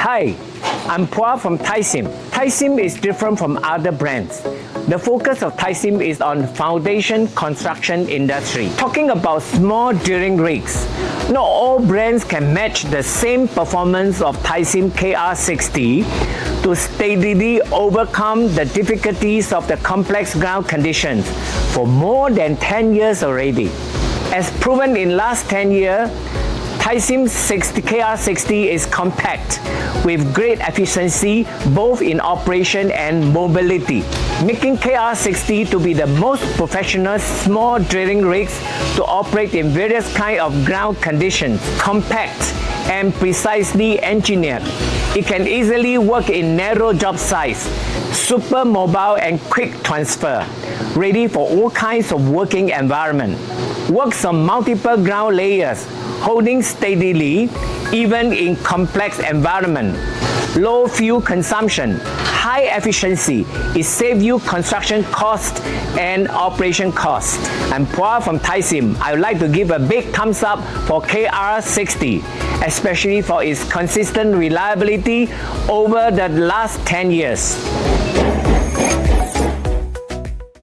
Hi, I'm Pua from TYSIM. TYSIM is different from other brands. The focus of TYSIM is on foundation construction industry. Talking about small drilling rigs, not all brands can match the same performance of TYSIM KR60 to steadily overcome the difficulties of the complex ground conditions for more than 10 years already. As proven in last 10 years, TYSIM KR60 is compact with great efficiency both in operation and mobility, making KR60 to be the most professional small drilling rigs to operate in various kinds of ground conditions. Compact and precisely engineered, it can easily work in narrow job size, super mobile and quick transfer, ready for all kinds of working environment. Works on multiple ground layers, holding steadily even in complex environment. Low fuel consumption, high efficiency, it saves you construction cost and operation cost. I'm Pua from TYSIM. I would like to give a big thumbs up for KR60, especially for its consistent reliability over the last 10 years.